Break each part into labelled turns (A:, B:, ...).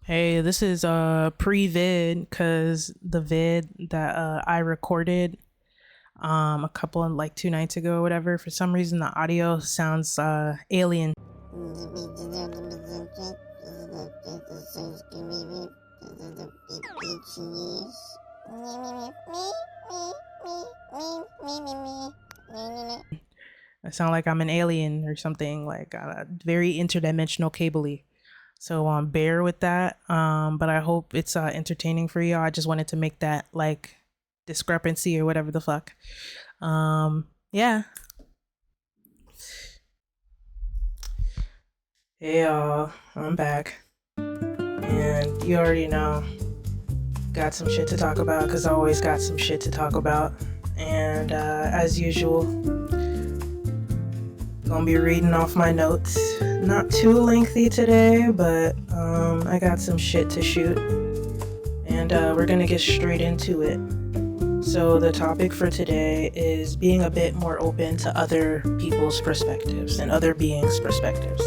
A: Hey, this is pre-vid because the vid that I recorded a couple like 2 nights ago or whatever, for some reason the audio sounds alien. I sound like I'm an alien or something, like very interdimensional cably. So bear with that. But I hope it's entertaining for you. I just wanted to make that like discrepancy or whatever the fuck. Yeah. Hey y'all, I'm back. And you already know, got some shit to talk about because I always got some shit to talk about. And as usual, gonna be reading off my notes. Not too lengthy today, but I got some shit to shoot. And we're gonna get straight into it. So the topic for today is being a bit more open to other people's perspectives and other beings' perspectives.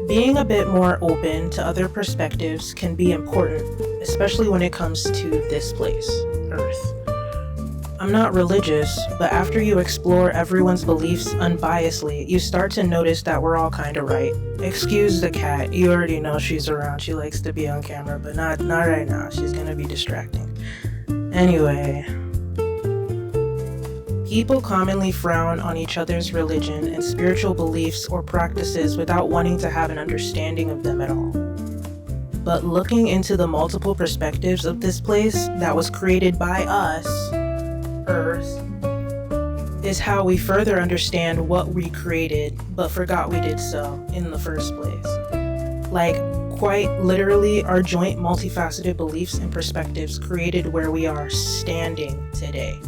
A: Being a bit more open to other perspectives can be important, especially when it comes to this place, Earth. I'm not religious, but after you explore everyone's beliefs unbiasedly, you start to notice that we're all kind of right. Excuse the cat, you already know she's around. She likes to be on camera, but not right now. She's gonna be distracting. Anyway, people commonly frown on each other's religion and spiritual beliefs or practices without wanting to have an understanding of them at all. But looking into the multiple perspectives of this place that was created by us, Earth, is how we further understand what we created but forgot we did so in the first place. Like, quite literally, our joint multifaceted beliefs and perspectives created where we are standing today.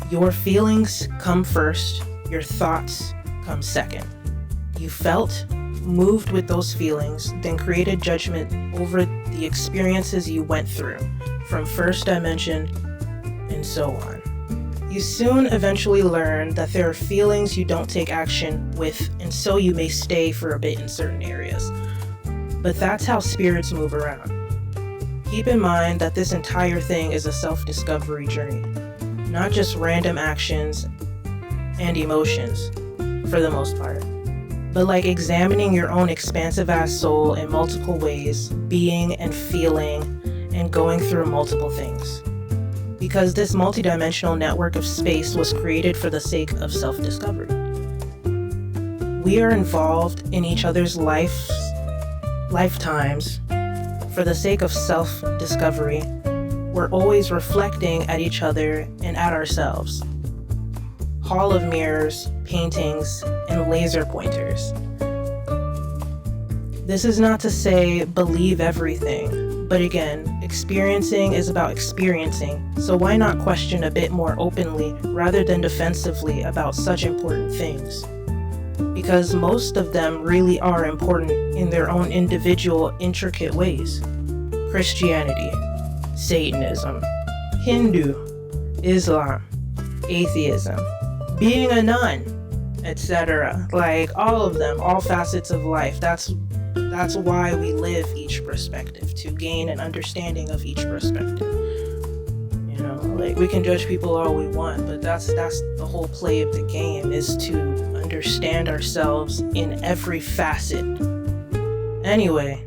A: Your feelings come first, your thoughts come second. You felt, moved with those feelings, then created judgment over the experiences you went through, from first dimension and so on. You soon eventually learn that there are feelings you don't take action with, and so you may stay for a bit in certain areas. But that's how spirits move around. Keep in mind that this entire thing is a self-discovery journey, not just random actions and emotions, for the most part, but like examining your own expansive-ass soul in multiple ways, being and feeling and going through multiple things. Because this multidimensional network of space was created for the sake of self-discovery. We are involved in each other's lifetimes for the sake of self-discovery. We're always reflecting at each other and at ourselves. Hall of mirrors, paintings, and laser pointers. This is not to say believe everything, but again, experiencing is about experiencing, so why not question a bit more openly rather than defensively about such important things? Because most of them really are important in their own individual, intricate ways. Christianity, Satanism, Hindu, Islam, atheism, being a nun, etc. Like all of them, all facets of life. That's why we live each perspective, to gain an understanding of each perspective. You know, like we can judge people all we want, but that's the whole play of the game, is to understand ourselves in every facet. Anyway,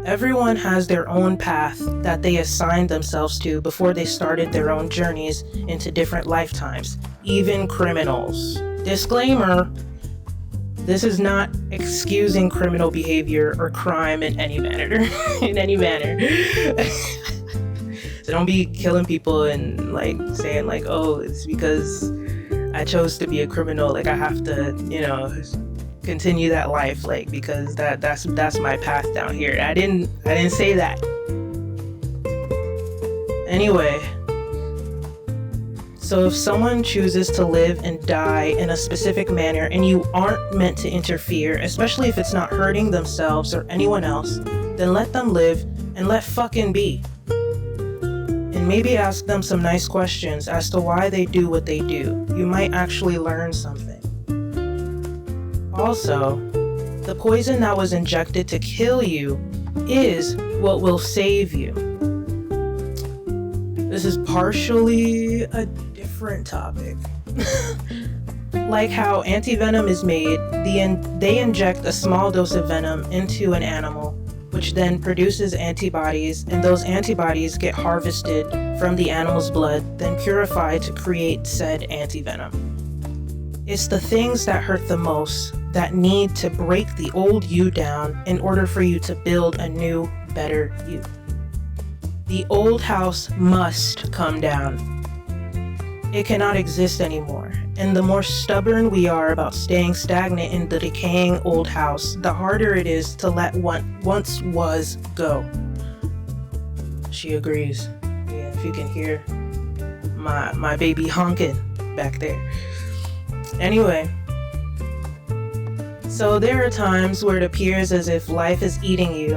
A: everyone has their own path that they assigned themselves to before they started their own journeys into different lifetimes, even criminals. Disclaimer: this is not excusing criminal behavior or crime in any manner. So don't be killing people and like saying like, oh, it's because I chose to be a criminal, like I have to, continue that life, like because that's my path down here. I didn't say that. Anyway, so if someone chooses to live and die in a specific manner and you aren't meant to interfere, especially if it's not hurting themselves or anyone else, then let them live and let fucking be. And maybe ask them some nice questions as to why they do what they do. You might actually learn something. Also, The poison that was injected to kill you is what will save you. This is partially a different topic. Like how anti-venom is made, they inject a small dose of venom into an animal, which then produces antibodies, and those antibodies get harvested from the animal's blood, then purified to create said anti-venom. It's the things that hurt the most that need to break the old you down in order for you to build a new, better you. The old house must come down. It cannot exist anymore. And the more stubborn we are about staying stagnant in the decaying old house, the harder it is to let what once was go. She agrees. Yeah, if you can hear my baby honking back there. Anyway, so there are times where it appears as if life is eating you,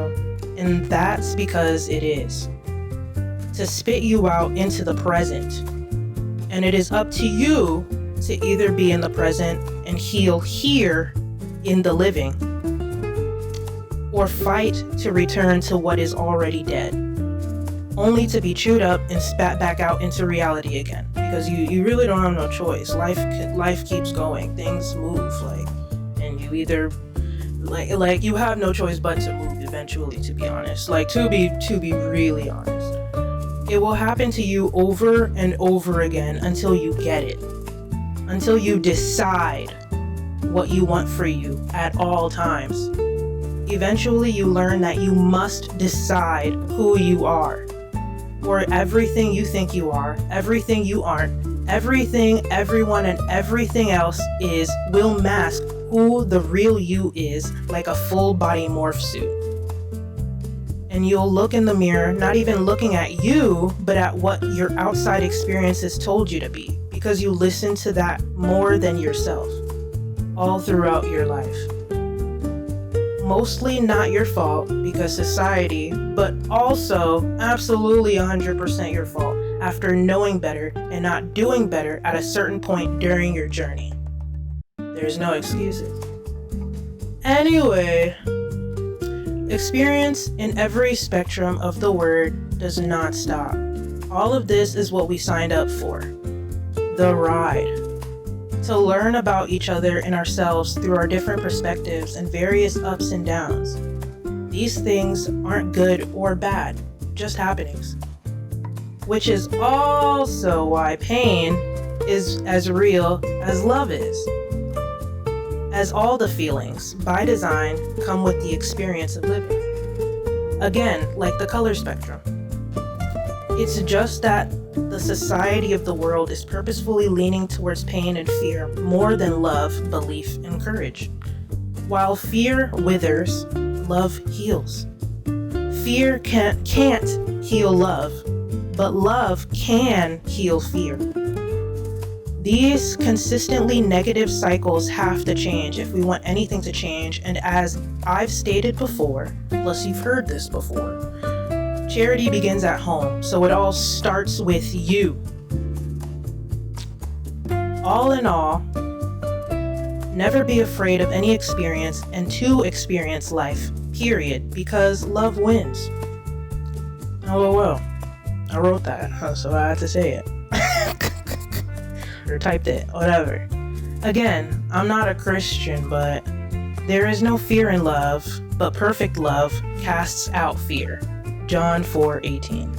A: and that's because it is. To spit you out into the present. And it is up to you to either be in the present and heal here in the living, or fight to return to what is already dead, only to be chewed up and spat back out into reality again, because you really don't have no choice. Life keeps going, things move, and you either you have no choice but to move eventually, to be honest, to be really honest. It will happen to you over and over again until you get it. Until you decide what you want for you at all times. Eventually you learn that you must decide who you are. Or everything you think you are, everything you aren't, everything, everyone, and everything else will mask who the real you is, like a full body morph suit. And you'll look in the mirror, not even looking at you, but at what your outside experiences told you to be, because you listen to that more than yourself, all throughout your life. Mostly not your fault, because society, but also absolutely 100% your fault after knowing better and not doing better at a certain point during your journey. There's no excuses. Anyway, experience in every spectrum of the word does not stop. All of this is what we signed up for. The ride. To learn about each other and ourselves through our different perspectives and various ups and downs. These things aren't good or bad, just happenings. Which is also why pain is as real as love is. As all the feelings, by design, come with the experience of living. Again, like the color spectrum. It's just that the society of the world is purposefully leaning towards pain and fear more than love, belief, and courage. While fear withers, love heals. Fear can't heal love, but love can heal fear. These consistently negative cycles have to change if we want anything to change, and as I've stated before, plus you've heard this before, charity begins at home, so it all starts with you. All in all, never be afraid of any experience and to experience life, period, because love wins. LOL. I wrote that, so I had to say it. Or typed it, whatever. Again, I'm not a Christian, but there is no fear in love, but perfect love casts out fear. John 4:18.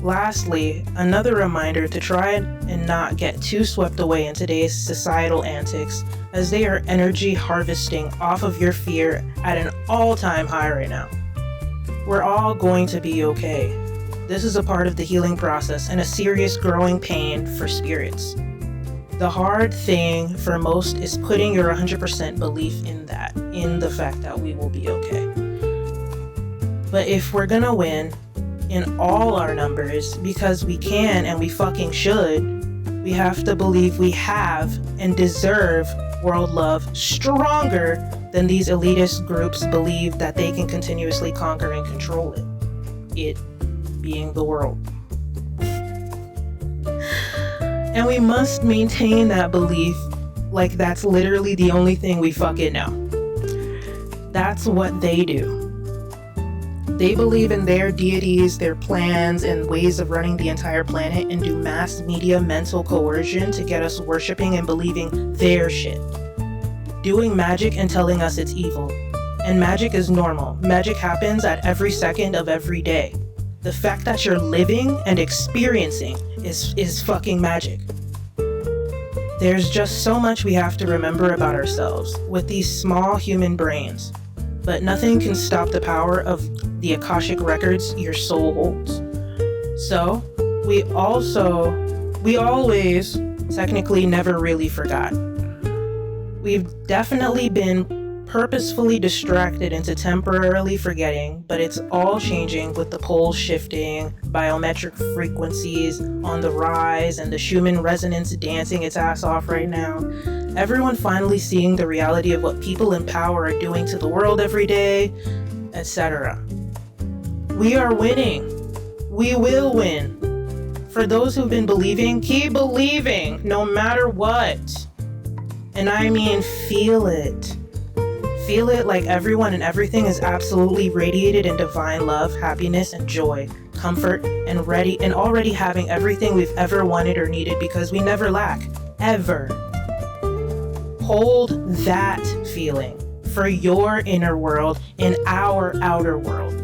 A: Lastly, another reminder to try and not get too swept away in today's societal antics, as they are energy harvesting off of your fear at an all-time high right now. We're all going to be okay. This is a part of the healing process and a serious growing pain for spirits. The hard thing for most is putting your 100% belief in the fact that we will be okay. But if we're gonna win in all our numbers, because we can and we fucking should, we have to believe we have and deserve world love stronger than these elitist groups believe that they can continuously conquer and control it. It being the world. And we must maintain that belief like that's literally the only thing we fucking know. That's what they do. They believe in their deities, their plans, and ways of running the entire planet, and do mass media mental coercion to get us worshipping and believing their shit. Doing magic and telling us it's evil. And magic is normal. Magic happens at every second of every day. The fact that you're living and experiencing is fucking magic. There's just so much we have to remember about ourselves with these small human brains. But nothing can stop the power of the Akashic records your soul holds. So, we always technically never really forgot. We've definitely been purposefully distracted into temporarily forgetting, but it's all changing with the poles shifting, biometric frequencies on the rise, and the Schumann resonance dancing its ass off right now. Everyone finally seeing the reality of what people in power are doing to the world every day, etc. We are winning. We will win. For those who've been believing, keep believing, no matter what. And I mean, feel it. Feel it like everyone and everything is absolutely radiated in divine love, happiness, and joy, comfort, and already having everything we've ever wanted or needed, because we never lack. Ever. Hold that feeling for your inner world and our outer world.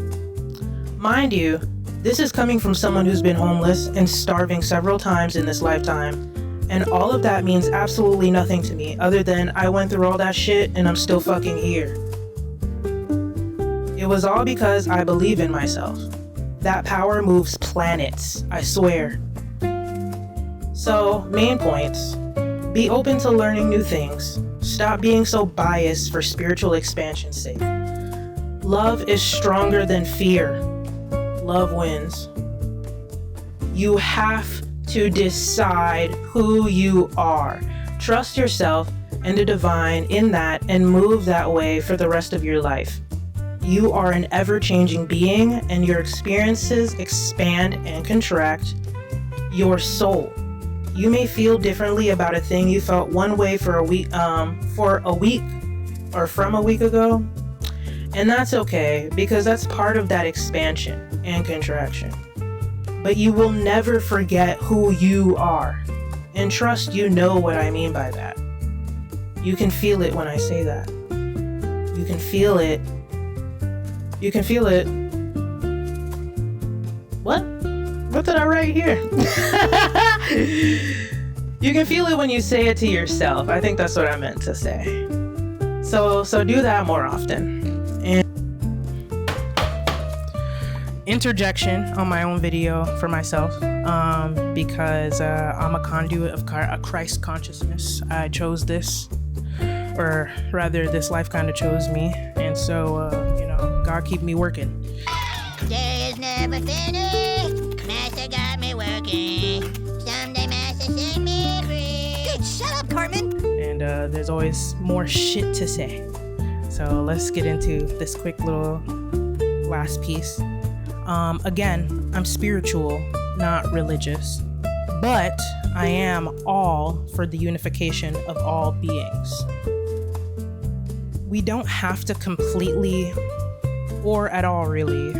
A: Mind you, this is coming from someone who's been homeless and starving several times in this lifetime, and all of that means absolutely nothing to me other than I went through all that shit and I'm still fucking here. It was all because I believe in myself. That power moves planets, I swear. So, main points. Be open to learning new things. Stop being so biased for spiritual expansion's sake. Love is stronger than fear. Love wins. You have to decide who you are. Trust yourself and the divine in that, and move that way for the rest of your life. You are an ever-changing being, and your experiences expand and contract your soul. You may feel differently about a thing you felt one way from a week ago, and that's okay, because that's part of that expansion and contraction. But you will never forget who you are, and trust you know what I mean by that. You can feel it when I say that. You can feel it. You can feel it. What? What did I write here? You can feel it when you say it to yourself. I think that's what I meant to say. So do that more often. And interjection on my own video for myself, because I'm a conduit of Christ consciousness. I chose this, or rather this life kind of chose me, and so God keep me working.
B: Day is never finished. Master got me working. Someday Master set me free. Dude, shut up, Carmen.
A: And there's always more shit to say. So let's get into this quick little last piece. Again, I'm spiritual, not religious, but I am all for the unification of all beings. We don't have to completely, or at all really,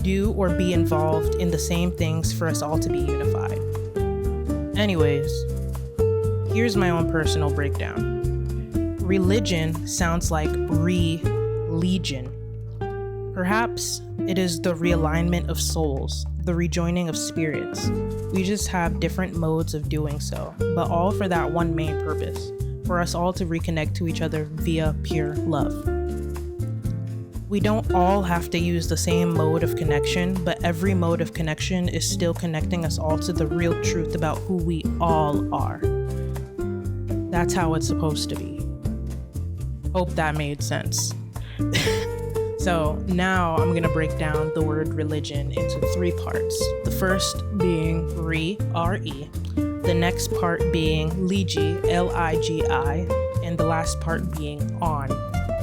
A: do or be involved in the same things for us all to be unified. Anyways, here's my own personal breakdown. Religion sounds like ReLigiOn. Perhaps it is the realignment of souls, the rejoining of spirits. We just have different modes of doing so, but all for that one main purpose, for us all to reconnect to each other via pure love. We don't all have to use the same mode of connection, but every mode of connection is still connecting us all to the real truth about who we all are. That's how it's supposed to be. Hope that made sense. So now I'm going to break down the word religion into 3 parts. The first being re, the next part being ligi, L-I-G-I, and the last part being on,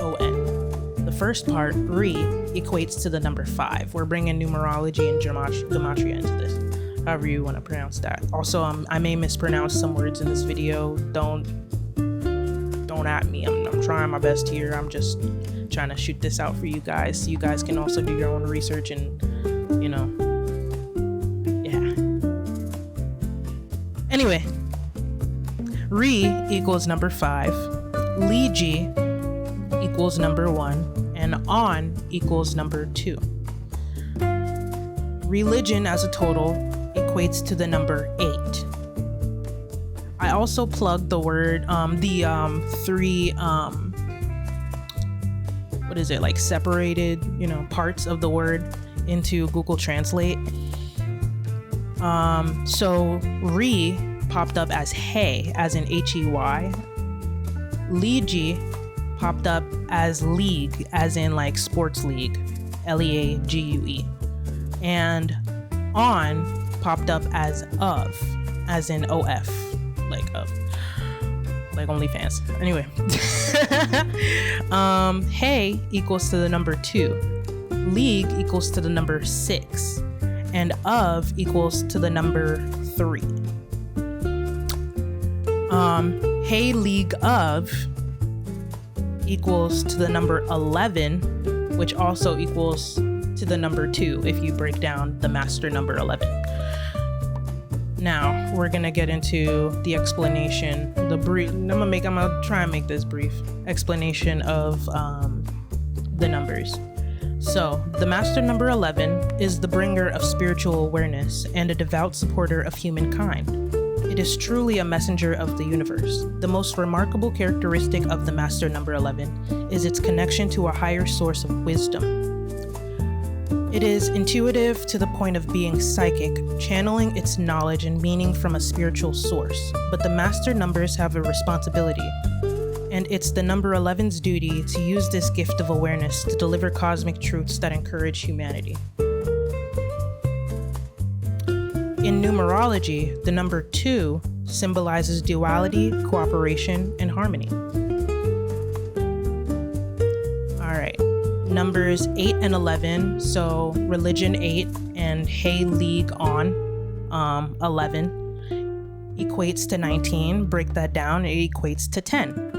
A: O-N. The first part, re, equates to the number 5. We're bringing numerology and gematria into this, however you want to pronounce that. Also, I may mispronounce some words in this video. Don't thrown at me. I'm trying my best here. I'm just trying to shoot this out for you guys so you guys can also do your own research and, yeah. Anyway, Re equals number 5, Ligi equals number 1, and On equals number 2. Religion as a total equates to the number 8. I also plugged the word, three, separated, parts of the word into Google Translate. So Re popped up as hey, as in Hey. Ligi popped up as league, as in like sports league, League. And On popped up as of, as in OF, like of, like OnlyFans. Anyway, hey equals to the number 2, league equals to the number 6, and of equals to the number 3. Hey league of equals to the number 11, which also equals to the number 2 if you break down the master number 11. Now we're gonna get into the explanation, I'm gonna try and make this brief explanation of the numbers. So the master number 11 is the bringer of spiritual awareness and a devout supporter of humankind. It is truly a messenger of the universe. The most remarkable characteristic of the master number 11 is its connection to a higher source of wisdom. It is intuitive to the point of being psychic, channeling its knowledge and meaning from a spiritual source. But the master numbers have a responsibility, and it's the number 11's duty to use this gift of awareness to deliver cosmic truths that encourage humanity. In numerology, the number 2 symbolizes duality, cooperation, and harmony. Alright, numbers 8 and 11, so Religion 8 and Hey League On 11 equates to 19. Break that down, it equates to 10.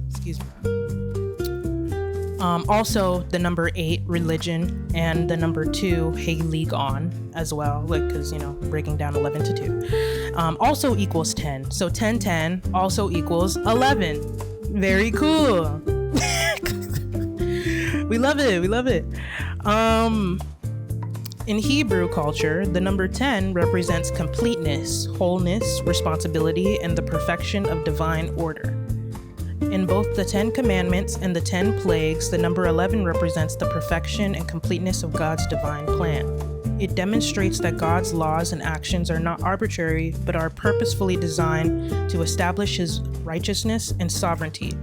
A: Excuse me. Also, the number 8, Religion, and the number 2, Hey League On, as well, because, breaking down 11 to 2, also equals 10. So 10 also equals 11. Very cool. We love it. In Hebrew culture, the number 10 represents completeness, wholeness, responsibility, and the perfection of divine order. In both the 10 Commandments and the 10 Plagues, the number 11 represents the perfection and completeness of God's divine plan. It demonstrates that God's laws and actions are not arbitrary, but are purposefully designed to establish His righteousness and sovereignty.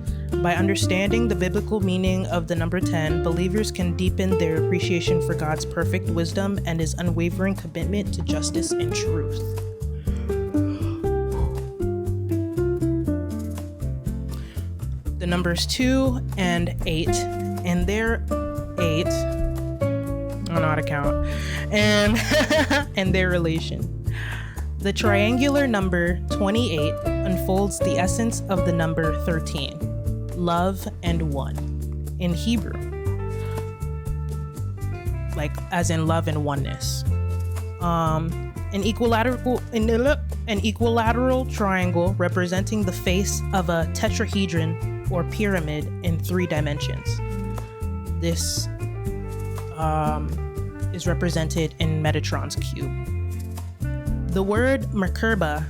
A: By understanding the biblical meaning of the number 10, believers can deepen their appreciation for God's perfect wisdom and His unwavering commitment to justice and truth. The numbers 2 and 8, and their 8, I don't know how to count, and and their relation. The triangular number 28 unfolds the essence of the number 13, love and one, in Hebrew, like as in love and oneness. An equilateral triangle representing the face of a tetrahedron or pyramid in 3 dimensions. This is represented in Metatron's cube. The word Merkaba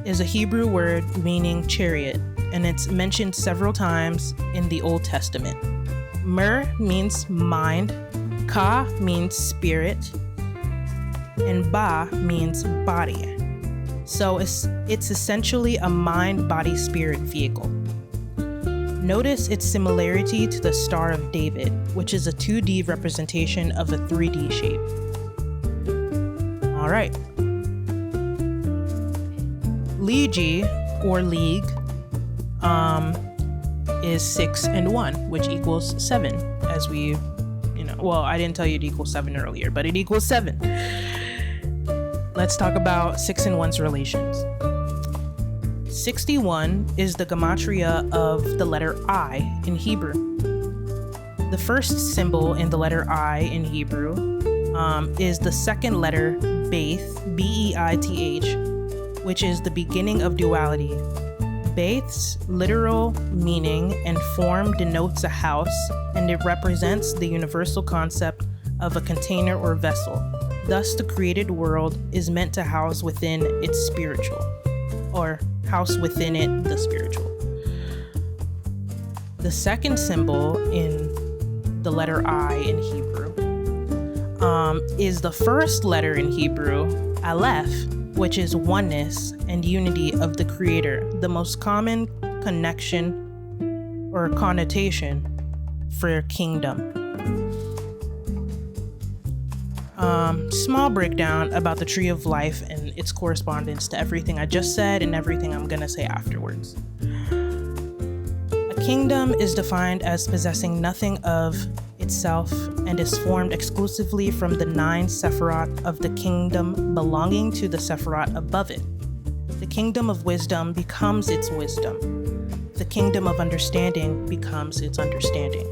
A: is a Hebrew word meaning chariot, and it's mentioned several times in the Old Testament. Mer means mind, Ka means spirit, and Ba means body. So it's essentially a mind-body-spirit vehicle. Notice its similarity to the Star of David, which is a 2D representation of a 3D shape. All right. Ligi, or league, is 6 and 1, which equals 7, as we, well, I didn't tell you it equals 7 earlier, but it equals 7. Let's talk about 6 and 1's relations. 61 is the gematria of the letter I in Hebrew. The first symbol in the letter I in Hebrew is the second letter, Beith, B-E-I-T-H, which is the beginning of duality. Beith's literal meaning and form denotes a house, and it represents the universal concept of a container or vessel. Thus, the created world is meant to house within its spiritual, or house within it the spiritual. The second symbol in the letter I in Hebrew is the first letter in Hebrew, Aleph, which is oneness and unity of the Creator, the most common connection or connotation for kingdom. Small breakdown about the tree of life and its correspondence to everything I just said and everything I'm gonna say afterwards. A kingdom is defined as possessing nothing of itself and is formed exclusively from the 9 Sephiroth of the kingdom belonging to the Sephiroth above it. The kingdom of wisdom becomes its wisdom. The kingdom of understanding becomes its understanding.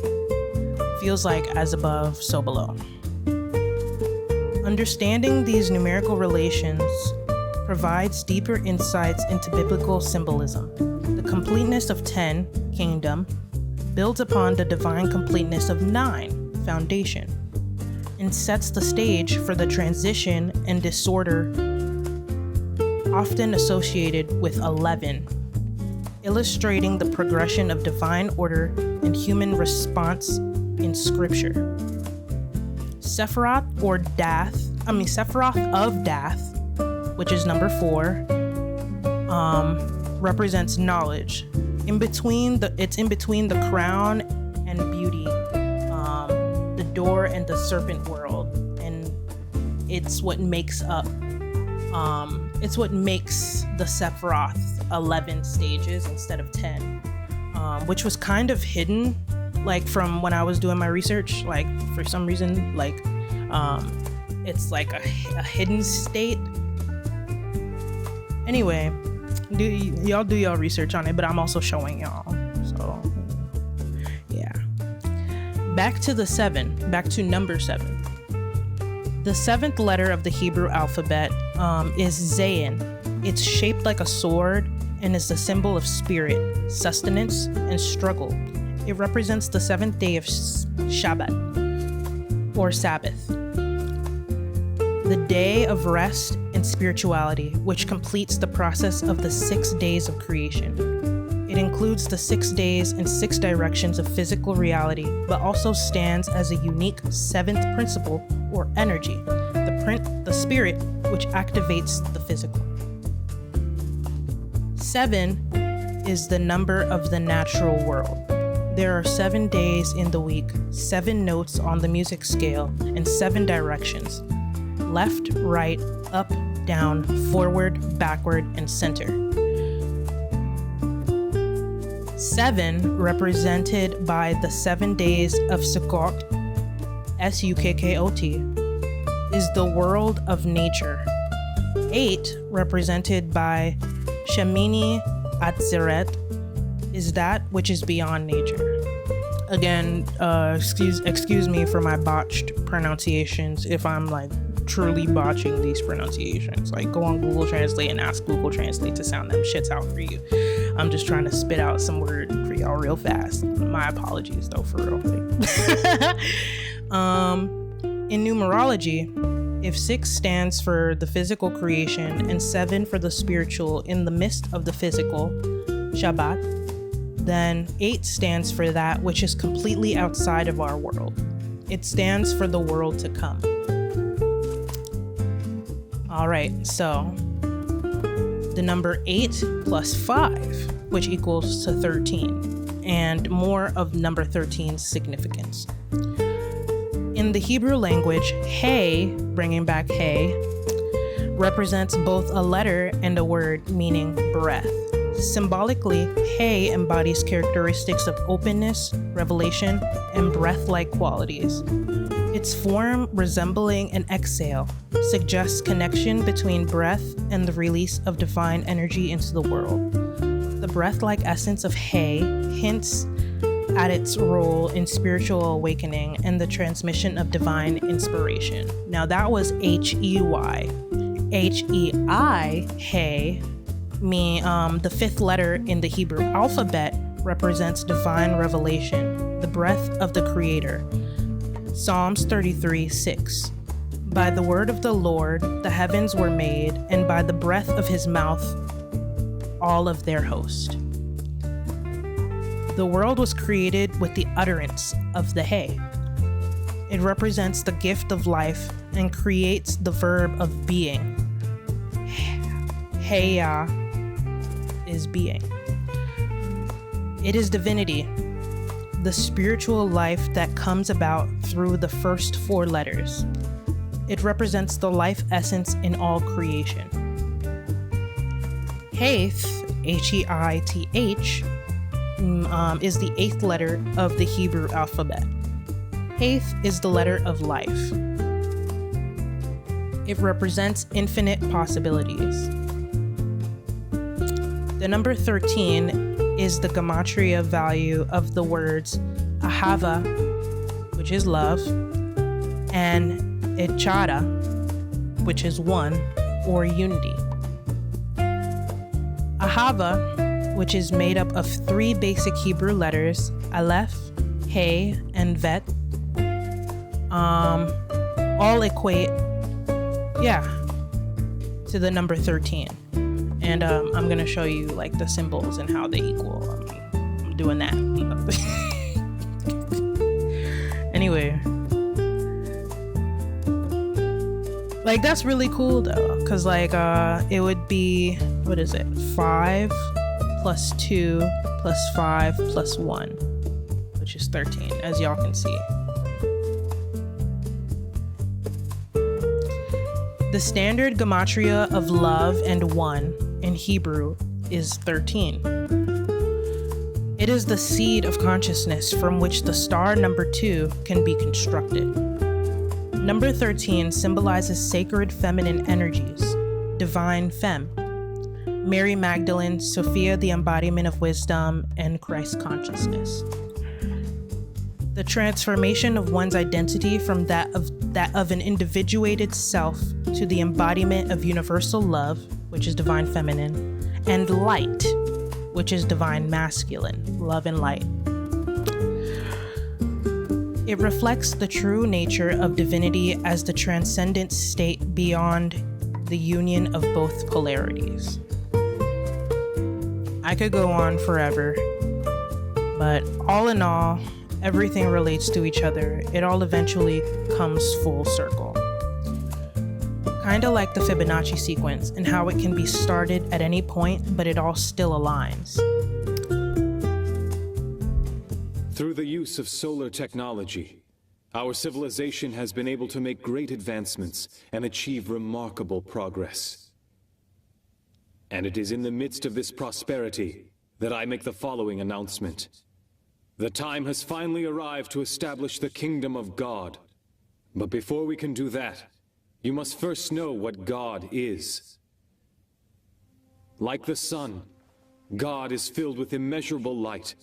A: Feels like as above, so below. Understanding these numerical relations provides deeper insights into biblical symbolism. The completeness of 10, kingdom, builds upon the divine completeness of 9, foundation, and sets the stage for the transition and disorder often associated with 11, illustrating the progression of divine order and human response in scripture. Sephiroth of Dath, which is number 4, represents knowledge. It's in between the crown and beauty, the door and the serpent world, and it's what makes the Sephiroth 11 stages instead of 10, which was kind of hidden, like from when I was doing my research, like for some reason, like it's like a hidden state. Anyway, y'all do y'all research on it, but I'm also showing y'all. So, yeah. Back to number 7. The 7th letter of the Hebrew alphabet is Zayin. It's shaped like a sword and is the symbol of spirit, sustenance, and struggle. It represents the 7th day of Shabbat, or Sabbath, the day of rest and spirituality, which completes the process of the 6 days of creation. It includes the 6 days and 6 directions of physical reality, but also stands as a unique 7th principle or energy, the spirit which activates the physical. 7 is the number of the natural world. There are 7 days in the week, 7 notes on the music scale, and 7 directions: left, right, up, down, forward, backward, and center. 7, represented by the 7 days of Sukkot, Sukkot, is the world of nature. 8, represented by Shemini Atzeret, is that which is beyond nature. Again, excuse me for my botched pronunciations if I'm like truly botching these pronunciations. Like, go on Google Translate and ask Google Translate to sound them shits out for you. I'm just trying to spit out some word for y'all real fast. My apologies though, for real. In numerology, if 6 stands for the physical creation and 7 for the spiritual in the midst of the physical, Shabbat, then 8 stands for that which is completely outside of our world. It stands for the world to come. All right, so the number 8 plus 5, which equals to 13, and more of number 13's significance. In the Hebrew language, Hey, bringing back Hey, represents both a letter and a word meaning breath. Symbolically, Hey embodies characteristics of openness, revelation, and breath-like qualities. Its form, resembling an exhale, suggests connection between breath and the release of divine energy into the world. The breath-like essence of He hints at its role in spiritual awakening and the transmission of divine inspiration. Now that was H-E-Y. H-E-I, He, the fifth letter in the Hebrew alphabet, represents divine revelation, the breath of the Creator. Psalms 33:6. By the word of the Lord the heavens were made, and by the breath of his mouth all of their host. The world was created with the utterance of the He. It represents the gift of life and creates the verb of being. Heya is being. It is divinity, the spiritual life that comes about through the first four letters. It represents the life essence in all creation. Heith, H-E-I-T-H, is the eighth letter of the Hebrew alphabet. Heith is the letter of life. It represents infinite possibilities. The number 13 is the gematria value of the words ahava, which is love, and echada, which is one or unity. Ahava, which is made up of three basic Hebrew letters, aleph, he, and vet, all equate, to the number 13. And I'm gonna show you like the symbols and how they equal. I'm doing that. Anyway, like that's really cool though, because like it would be, what is it, 5 plus 2 plus 5 plus 1, which is 13, as y'all can see. The standard gematria of love and one in Hebrew is 13. It is the seed of consciousness from which the star number 2 can be constructed. Number 13 symbolizes sacred feminine energies, divine femme, Mary Magdalene, Sophia the embodiment of wisdom, and Christ consciousness. The transformation of one's identity from that of an individuated self to the embodiment of universal love, which is divine feminine, and light, which is divine masculine, love and light. It reflects the true nature of divinity as the transcendent state beyond the union of both polarities. I could go on forever, but all in all, everything relates to each other. It all eventually comes full circle. Kinda like the Fibonacci sequence and how it can be started at any point, but it all still aligns.
C: Through the use of solar technology, our civilization has been able to make great advancements and achieve remarkable progress. And it is in the midst of this prosperity that I make the following announcement. The time has finally arrived to establish the kingdom of God. But before we can do that, you must first know what God is. Like the sun, God is filled with immeasurable light.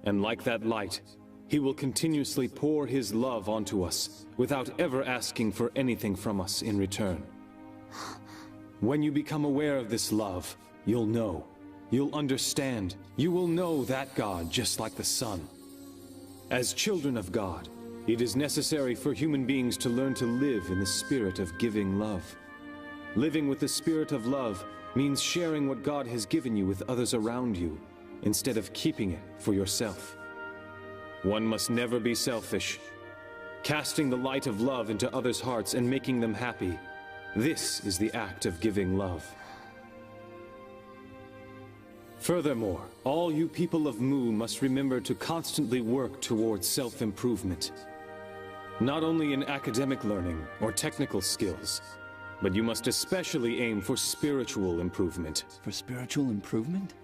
C: And like that light, He will continuously pour His love onto us without ever asking for anything from us in return. When you become aware of this love, you'll know. You'll understand. You will know that God just like the sun. As children of God, it is necessary for human beings to learn to live in the spirit of giving love. Living with the spirit of love means sharing what God has given you with others around you, instead of keeping it for yourself. One must never be selfish. Casting the light of love into others' hearts and making them happy, this is the act of giving love. Furthermore, all you people of Mu must remember to constantly work towards self-improvement. Not only in academic learning or technical skills, but you must especially aim for spiritual improvement.
D: For spiritual improvement?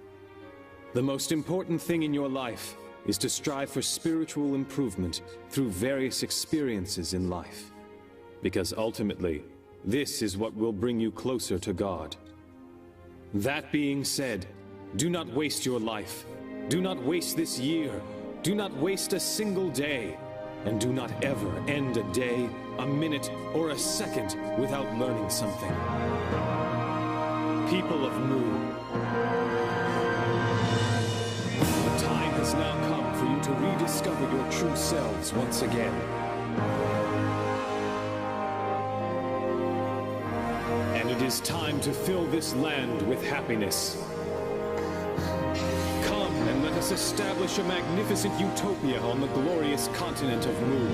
C: The most important thing in your life is to strive for spiritual improvement through various experiences in life. Because ultimately, this is what will bring you closer to God. That being said, Do not waste your life. Do not waste this year. Do not waste a single day. And do not ever end a day, a minute, or a second without learning something. People of Mu, the time has now come for you to rediscover your true selves once again. And it is time to fill this land with happiness. Come and let us establish a magnificent utopia on the glorious continent of Mu.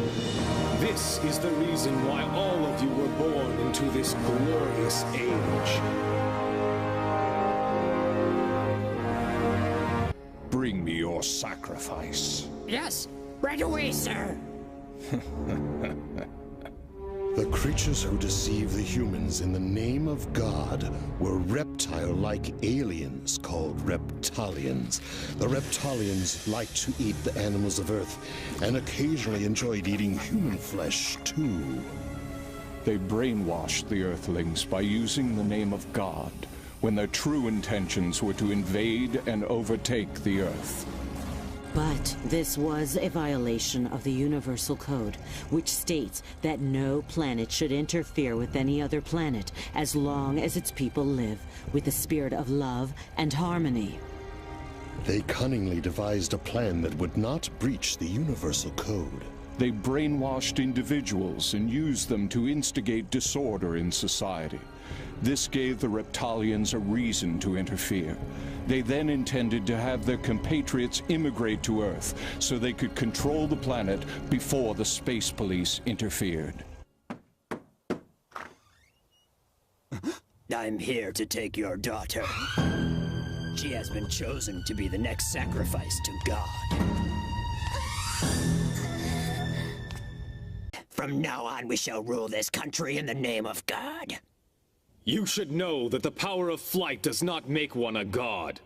C: This is the reason why all of you were born into this glorious age.
E: Bring me your sacrifice.
F: Yes, right away, sir.
G: The creatures who deceive the humans in the name of God were reptile-like aliens called reptilians. The reptilians liked to eat the animals of Earth and occasionally enjoyed eating human flesh, too.
E: They brainwashed the Earthlings by using the name of God, when their true intentions were to invade and overtake the Earth.
H: But this was a violation of the Universal Code, which states that no planet should interfere with any other planet as long as its people live with a spirit of love and harmony.
G: They cunningly devised a plan that would not breach the Universal Code.
E: They brainwashed individuals and used them to instigate disorder in society. This gave the Reptilians a reason to interfere. They then intended to have their compatriots immigrate to Earth so they could control the planet before the space police interfered.
F: I'm here to take your daughter. She has been chosen to be the next sacrifice to God. From now on, we shall rule this country in the name of God.
C: You should know that the power of flight does not make one a god.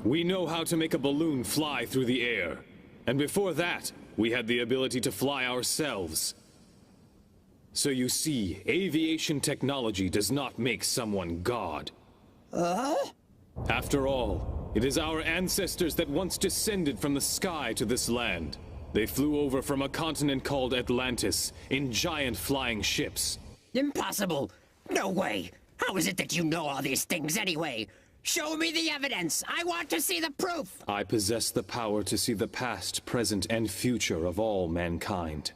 C: We know how to make a balloon fly through the air. And before that, we had the ability to fly ourselves. So you see, aviation technology does not make someone god. After all, it is our ancestors that once descended from the sky to this land. They flew over from a continent called Atlantis in giant flying ships.
F: Impossible! No way! How is it that you know all these things anyway? Show me the evidence! I want to see the proof!
C: I possess the power to see the past, present, and future of all mankind.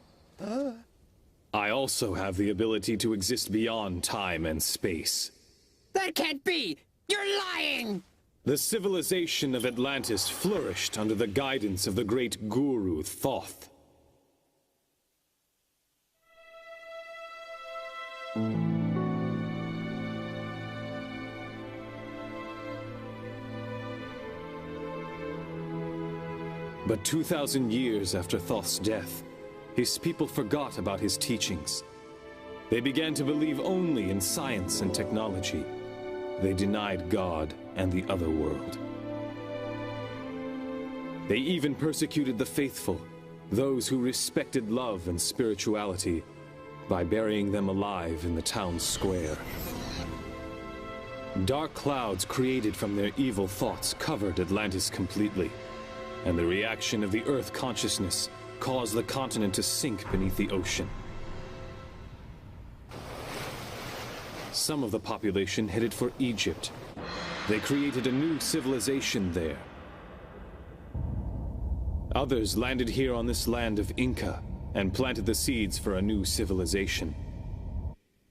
C: I also have the ability to exist beyond time and space.
F: That can't be! You're lying!
C: The civilization of Atlantis flourished under the guidance of the great guru Thoth. But 2,000 years after Thoth's death, his people forgot about his teachings. They began to believe only in science and technology. They denied God and the other world. They even persecuted the faithful, those who respected love and spirituality, by burying them alive in the town square. Dark clouds created from their evil thoughts covered Atlantis completely, and the reaction of the Earth consciousness caused the continent to sink beneath the ocean. Some of the population headed for Egypt. They created a new civilization there. Others landed here on this land of Inca and planted the seeds for a new civilization.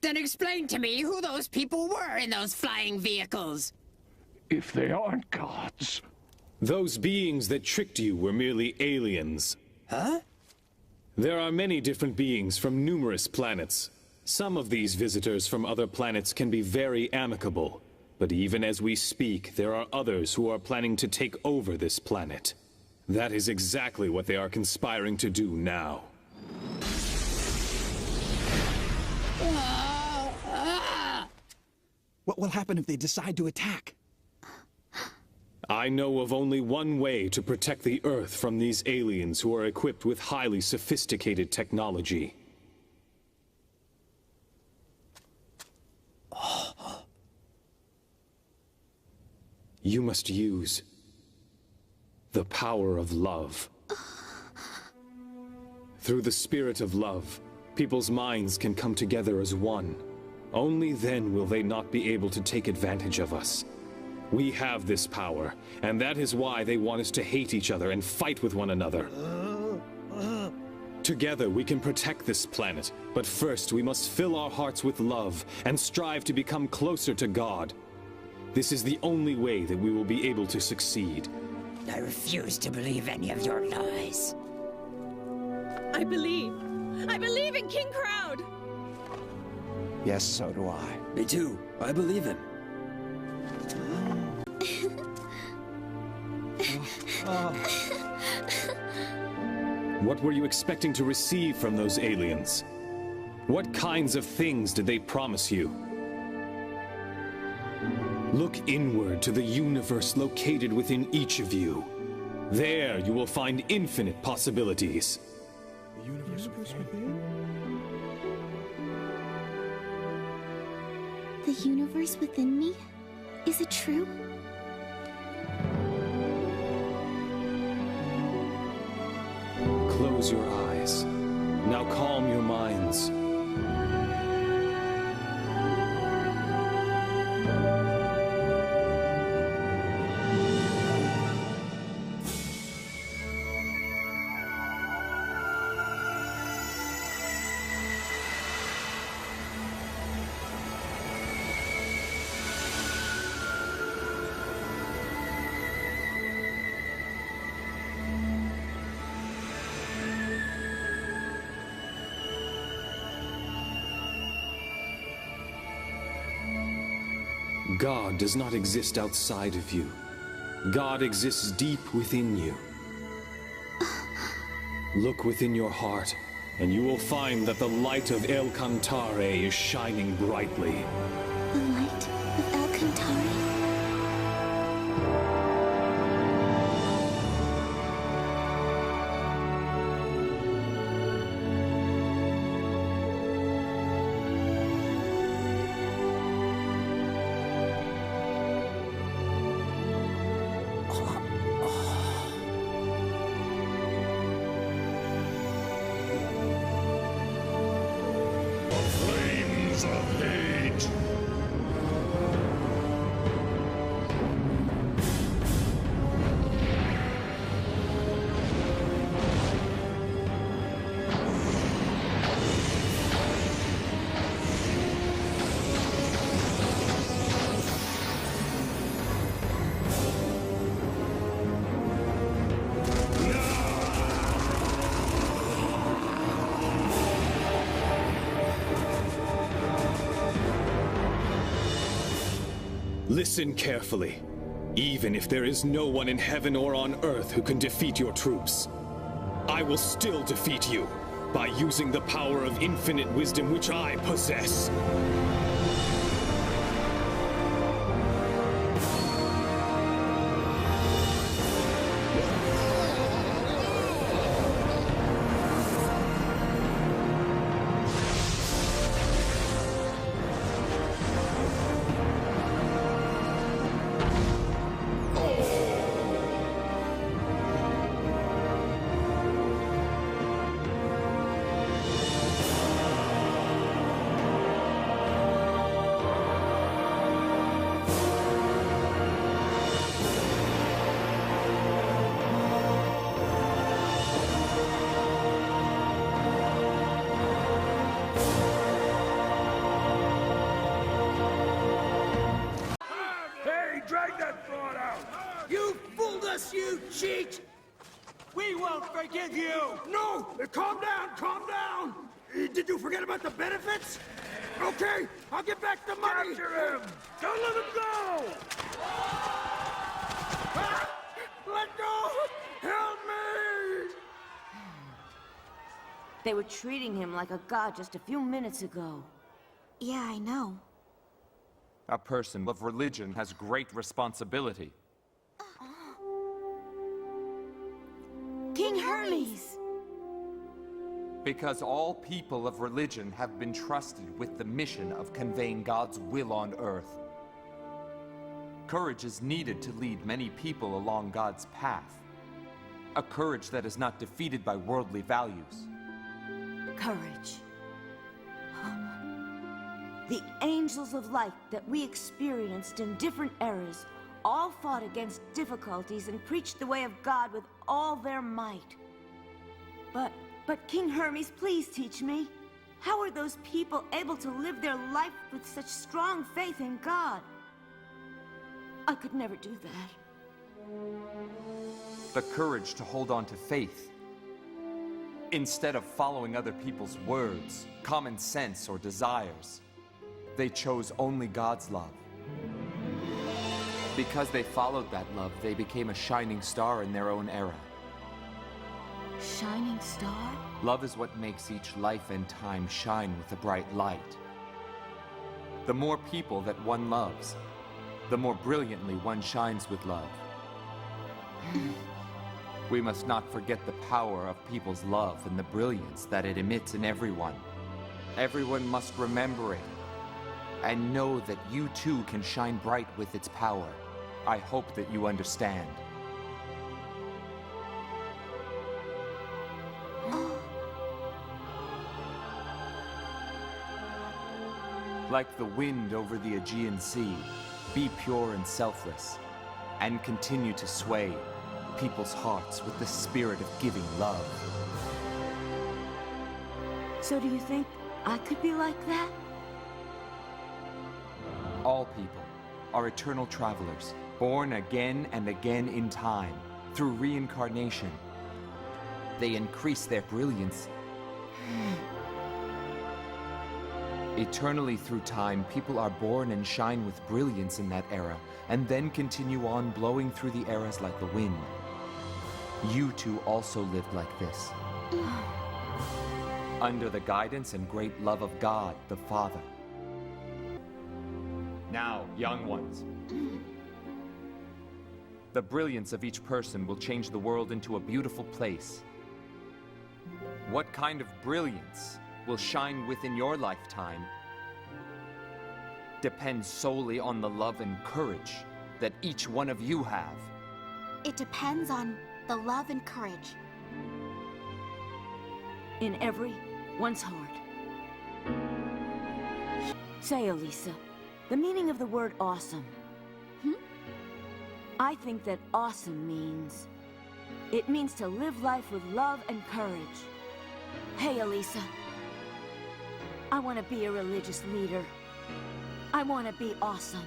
F: Then explain to me who those people were in those flying vehicles.
E: If they aren't gods...
C: Those beings that tricked you were merely aliens.
F: Huh?
C: There are many different beings from numerous planets. Some of these visitors from other planets can be very amicable, but even as we speak, there are others who are planning to take over this planet. That is exactly what they are conspiring to do now.
D: What will happen if they decide to attack?
C: I know of only one way to protect the Earth from these aliens who are equipped with highly sophisticated technology. You must use the power of love. Through the spirit of love, people's minds can come together as one. Only then will they not be able to take advantage of us. We have this power, and that is why they want us to hate each other and fight with one another. Together we can protect this planet, but first we must fill our hearts with love and strive to become closer to God. This is the only way that we will be able to succeed.
F: I refuse to believe any of your lies.
I: I believe in King Crowd!
D: Yes, so do I.
J: Me too. I believe him.
C: What were you expecting to receive from those aliens? What kinds of things did they promise you? Look inward to the universe located within each of you. There you will find infinite possibilities.
D: The universe within?
K: The universe within me? Is it true?
C: Close your eyes. Now calm your minds. God does not exist outside of you. God exists deep within you. Look within your heart, and you will find that the light of El Cantare is shining brightly.
K: The light of El Cantare?
G: Flames of hate!
C: Listen carefully. Even if there is no one in heaven or on earth who can defeat your troops, I will still defeat you by using the power of infinite wisdom which I possess.
L: Drag that fraud out! You fooled us, you cheat! We won't forgive you! No! Calm down, calm down! Did you forget about the benefits? Okay, I'll get back the money! Capture him! Don't let him go! Ah! Let go! Help me!
M: They were treating him like a god just a few minutes ago.
K: Yeah, I know.
N: A person of religion has great responsibility.
M: King Hermes!
N: Because all people of religion have been trusted with the mission of conveying God's will on Earth. Courage is needed to lead many people along God's path. A courage that is not defeated by worldly values.
M: Courage. The angels of light that we experienced in different eras all fought against difficulties and preached the way of God with all their might. But King Hermes, please teach me. How are those people able to live their life with such strong faith in God? I could never do that.
N: The courage to hold on to faith. Instead of following other people's words, common sense, or desires, they chose only God's love. Because they followed that love, they became a shining star in their own era.
M: Shining star?
N: Love is what makes each life and time shine with a bright light. The more people that one loves, the more brilliantly one shines with love. We must not forget the power of people's love and the brilliance that it emits in everyone. Everyone must remember it and know that you too can shine bright with its power. I hope that you understand. Like the wind over the Aegean Sea, be pure and selfless, and continue to sway people's hearts with the spirit of giving love.
M: So do you think I could be like that?
N: All people are eternal travelers, born again and again in time, through reincarnation. They increase their brilliance. Eternally through time, people are born and shine with brilliance in that era, and then continue on blowing through the eras like the wind. You two also lived like this. Under the guidance and great love of God, the Father. Now, young ones. The brilliance of each person will change the world into a beautiful place. What kind of brilliance will shine within your lifetime depends solely on the love and courage that each one of you have.
K: It depends on the love and courage.
M: In everyone's heart. Say, Elisa, the meaning of the word awesome. I think that awesome means... It means to live life with love and courage. Hey, Elisa. I want to be a religious leader. I want to be awesome.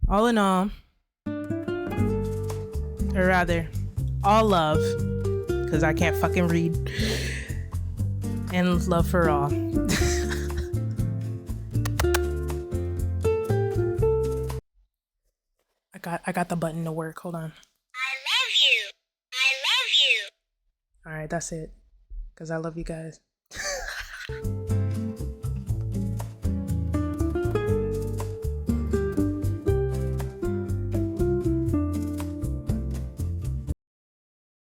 A: All in all, or rather, all love, because I can't fucking read, and love for all. I got the button to work. Hold on.
B: I love you. I love you.
A: All right, that's it. Because I love you guys.